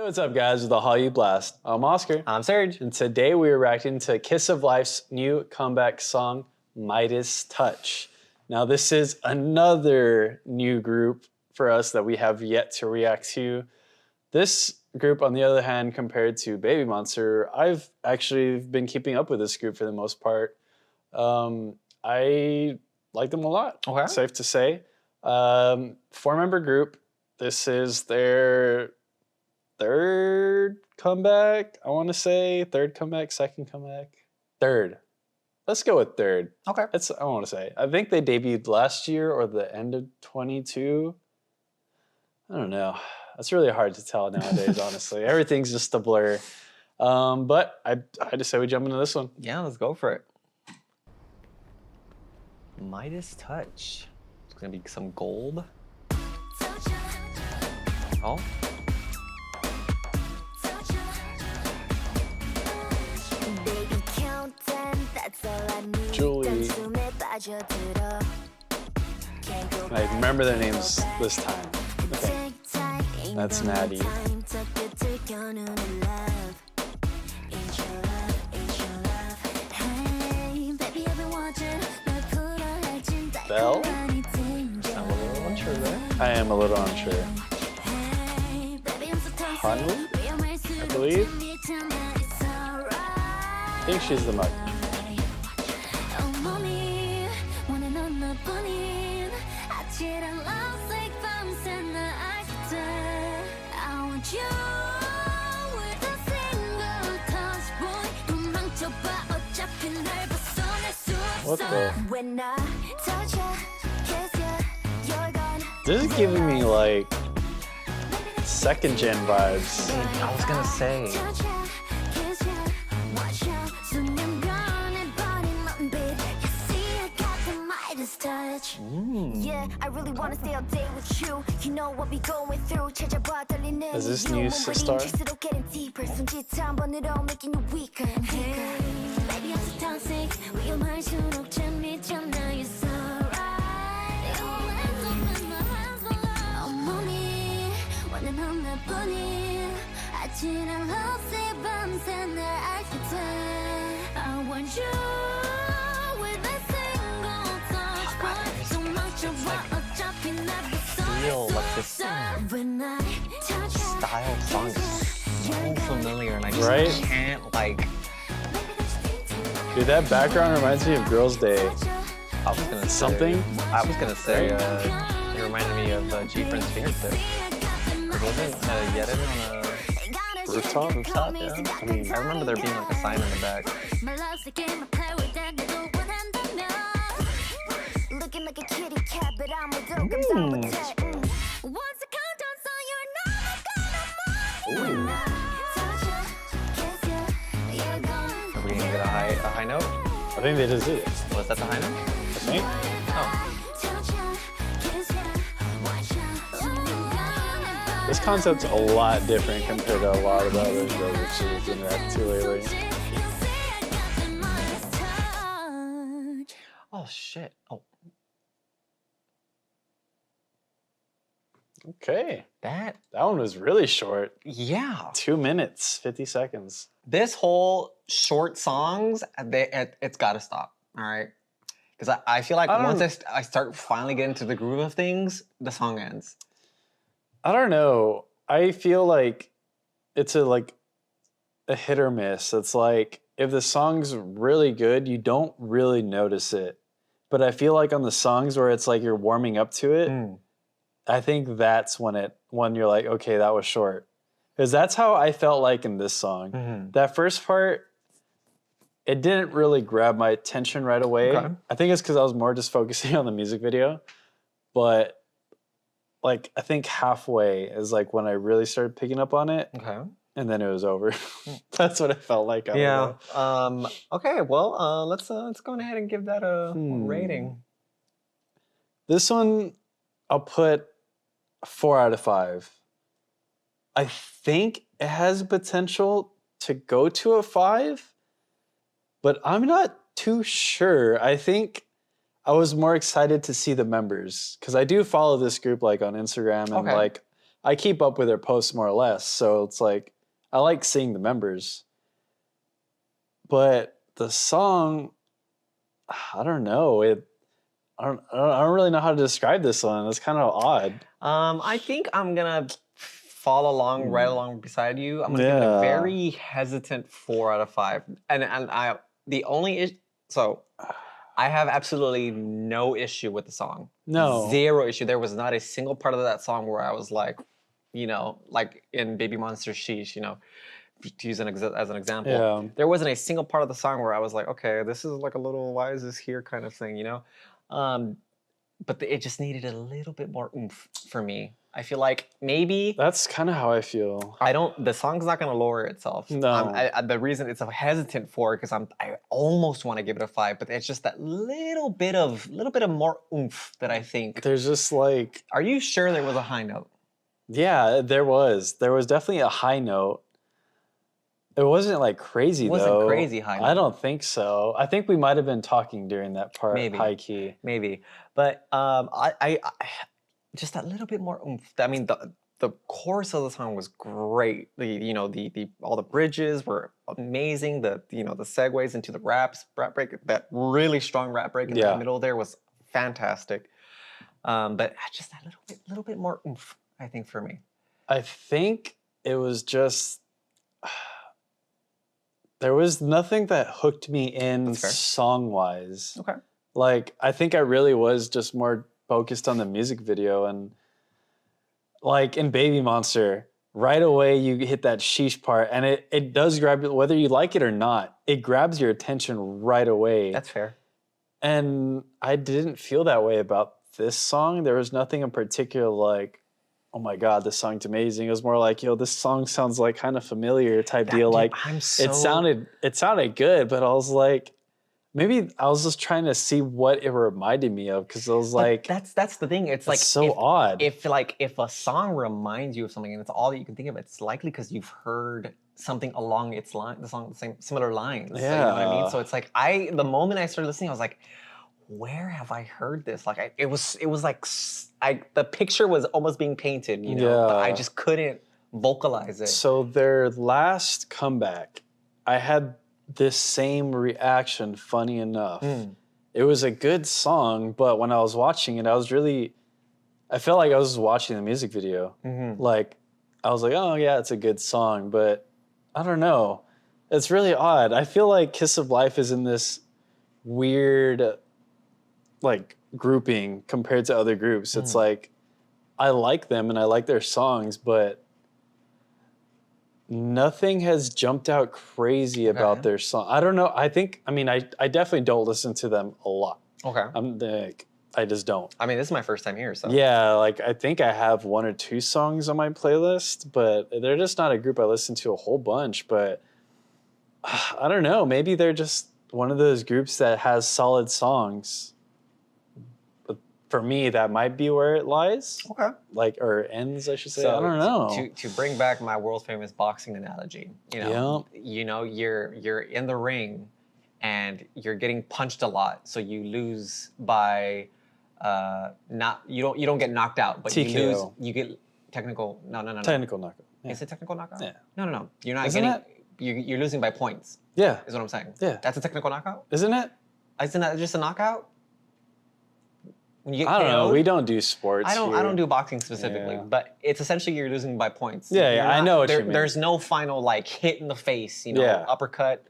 What's up, guys? With the Hallyu Blast. I'm Oscar. I'm Serg. And today we are reacting to Kiss of Life's new comeback song, Midas Touch. Now, this is another new group for us that we have yet to react to. This group, on the other hand, compared to Baby Monster, I've actually been keeping up with this group for the most part. I like them a lot, Okay. safe to say. Four-member group. This is their third comeback, I want to say. Third comeback, second comeback? Third. Let's go with third. Okay. I want to say. I think they debuted last year or the end of 22. I don't know. That's really hard to tell nowadays, honestly. Everything's just a blur. But I just say we jump into this one. Yeah, let's go for it. Midas Touch. It's gonna be some gold. Oh. Julie. I remember their names this time. Okay. That's Natty. Belle? I'm a little unsure there. I am a little unsure. Hallyu, I believe. I think she's the mug. What the? This is giving me like second gen vibes. I was gonna say. Yeah, I really wanna stay all day with you. You know what we going through. Is this new sister? making you weaker and weaker. Maybe I'm so toxic. 위험할수록 재밌잖아. You're so right. 어머니 원하는 나뿐인 아찔한 러브의 밤새 날 알게 돼. I want you with a single touch point. So much of what 어차피 날 Feel like this style song is so familiar, and I just Right? can't like. Dude, that background reminds me of Girls' Day. I was gonna Something? I was gonna say. It reminded me of G-Friend's Fingertip. Wasn't Yedin on a Rooftop? yeah. I mean, I remember there being like a sign in the back. Looking like a kitty cat, but I'm a dog. I'm down with that. Once a countdown, so you're not gonna move. Are we gonna get a high note? I think they just did it. Was that the high note? I think. Oh. This concept's a lot different compared to a lot of the other shows that she's been reacting to lately. Oh shit. Oh. Okay. That. That one was really short. Yeah. 2 minutes, 50 seconds. This whole short songs, it's got to stop. All right. Because I feel like once I start finally getting to the groove of things, the song ends. I don't know. I feel like it's a hit or miss. It's like if the song's really good, you don't really notice it. But I feel like on the songs where it's like you're warming up to it, I think that's when you're like, okay, that was short. Because that's how I felt like in this song. That first part, it didn't really grab my attention right away. Okay. I think it's because I was more just focusing on the music video. But like, I think halfway is like when I really started picking up on it. Okay. And then it was over. That's what it felt like. I Yeah. don't know. Okay. Well, let's go ahead and give that a rating. This one, I'll put 4 out of 5. I think it has potential to go to a 5, but I'm not too sure. I think I was more excited to see the members because I do follow this group like on Instagram and like I keep up with their posts more or less, so it's like I like seeing the members. But the song, I don't know. I don't really know how to describe this one. It's kind of odd. I think I'm gonna follow along right along beside you. I'm gonna give it a Yeah. very hesitant 4 out of 5. And I the only so I have absolutely no issue with the song. No. 0 issue. There was not a single part of that song where I was like, you know, like in Baby Monster Sheesh, you know, to use as an example. Yeah. There wasn't a single part of the song where I was like, okay, this is like a little why is this here kind of thing, you know? But it just needed a little bit more oomph for me. I feel like maybe That's kind of how I feel. the song's not gonna lower itself. No. The reason it's a hesitant 4 because I almost want to give it a 5, but it's just that little bit of more oomph that I think. There's just like, Are you sure there was a high note? yeah, there was definitely a high note. It wasn't like crazy It wasn't though. crazy high I note. don't think so. I think we might have been talking during that part, Maybe. high key. Maybe, but I just that little bit more oomph. I mean, the chorus of the song was great. The all the bridges were amazing. The segues into the rap break, that really strong rap break in Yeah. the middle there was fantastic. But just that little bit more oomph, I think, for me. I think it was just there was nothing that hooked me in That's fair. song wise. Okay. Like I think I really was just more focused on the music video, and like in Baby Monster, right away you hit that sheesh part and it does grab you, whether you like it or not, it grabs your attention right away. That's fair. And I didn't feel that way about this song. There was nothing in particular like, oh my God, this song's amazing. It was more like, yo, this song sounds like kind of familiar type deal. Dude, Like I'm so it sounded good, but I was like, maybe I was just trying to see what it reminded me of, because I was But like, that's the thing. It's like so odd. If a song reminds you of something and it's all that you can think of, it's likely because you've heard something along its line, the same similar lines. So, you know what I mean? Yeah. So it's like the moment I started listening, I was like, where have I heard this? Like it was like the picture was almost being painted, you know, but I Yeah. just couldn't vocalize it. So their last comeback, I had this same reaction, funny enough. It was a good song, but when I was watching it, I felt like I was watching the music video. Like, I was like, oh yeah, it's a good song, but I don't know. It's really odd. I feel like Kiss of Life is in this weird, like, grouping compared to other groups. It's like, I like them and I like their songs, but nothing has jumped out crazy about their song. I don't know. I definitely don't listen to them a lot. Okay. I just don't. I mean, this is my first time here, so Yeah, like I think I have 1 or 2 songs on my playlist, but they're just not a group I listen to a whole bunch. But I don't know. Maybe they're just one of those groups that has solid songs. But for me, that might be where it lies. Okay. Like, or ends, I should say. So I don't know. To bring back my world famous boxing analogy, you're in the ring and you're getting punched a lot, so you lose by you don't get knocked out, but TKO. you get technical. No. Technical knockout. Yeah. Is it technical knockout? Yeah. No. You're not Isn't getting. it? You're losing by points. Yeah. Is what I'm saying. Yeah. That's a technical knockout. Isn't it? Isn't that just a knockout? When you get I don't know. KO'd? We don't do sports. I don't here. do boxing specifically, Yeah. but it's essentially you're losing by points. Yeah, You're I know what you mean. There's no final like hit in the face, Yeah. uppercut,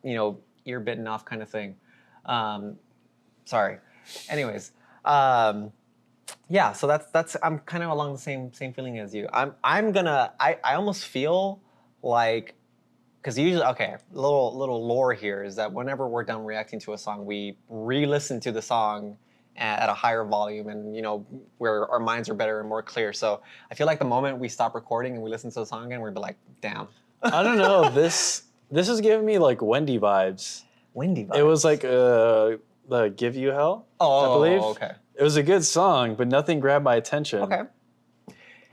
ear bitten off kind of thing. Sorry. Anyways, yeah. So that's I'm kind of along the same feeling as you. I almost feel like, because usually, okay, little lore here is that whenever we're done reacting to a song, we re-listen to the song at a higher volume, and where our minds are better and more clear. So I feel like the moment we stop recording and we listen to the song again, we'll be like, damn. I don't know. This is giving me like Wendy vibes. Windy vibes. It was like the Give You Hell, I believe. Okay. It was a good song, but nothing grabbed my attention. Okay.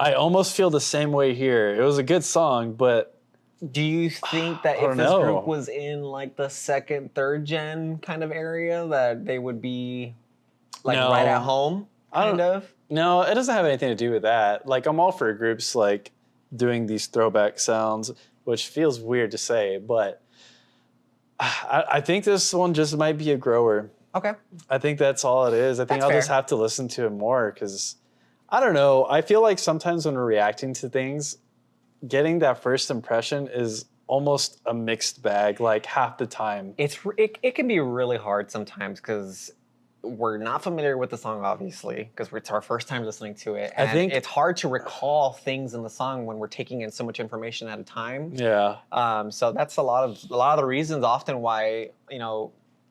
I almost feel the same way here. It was a good song, but Do you think that I don't if this know. group was in like the second, third gen kind of area, that they would be like No. right at home, I don't- kind of? No, it doesn't have anything to do with that. Like, I'm all for groups like doing these throwback sounds, which feels weird to say, but I think this one just might be a grower. Okay. I think that's all it is. I think That's I'll just fair. have to listen to it more because I don't know. I feel like sometimes when we're reacting to things, getting that first impression is almost a mixed bag, like half the time. It can be really hard sometimes because we're not familiar with the song, obviously, because it's our first time listening to it. I And think- it's hard to recall things in the song when we're taking in so much information at a time. Yeah. So that's a lot of the reasons often why,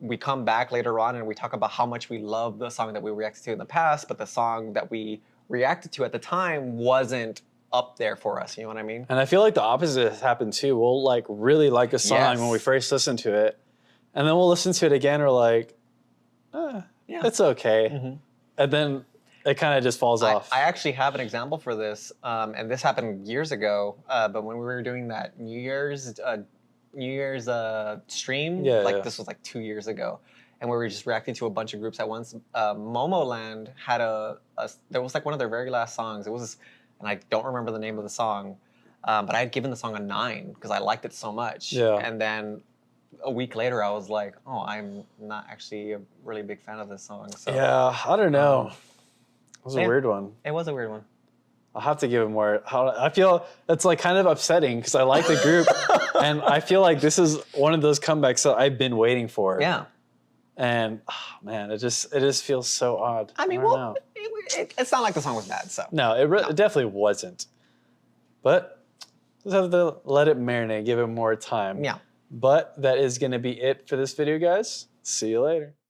we come back later on and we talk about how much we love the song that we reacted to in the past, but the song that we reacted to at the time wasn't up there for us. You know what I mean? And I feel like the opposite has happened too. We'll like really like a song Yes. when we first listen to it, and then we'll listen to it again. We're like, Yeah. it's okay, Mhm. and then it kind of just falls off. I actually have an example for this, and this happened years ago. But when we were doing that New Year's stream, Yeah, like yeah. this was like 2 years ago, and we were just reacting to a bunch of groups at once. Momoland had there was like one of their very last songs. It was, and I don't remember the name of the song, but I had given the song a 9 because I liked it so much. Yeah. And then a week later, I was like, oh, I'm not actually a really big fan of this song. So Yeah, I don't know. It was a yeah. weird one. it was a weird one. I'll have to give it more. I feel it's like kind of upsetting because I like the group, and I feel like this is one of those comebacks that I've been waiting for. Yeah. And man, it just feels so odd. I mean, don't well, know. it's not like the song was bad, so. No, it definitely wasn't. But just have to let it marinate, give it more time. Yeah. But that is going to be it for this video, guys. See you later.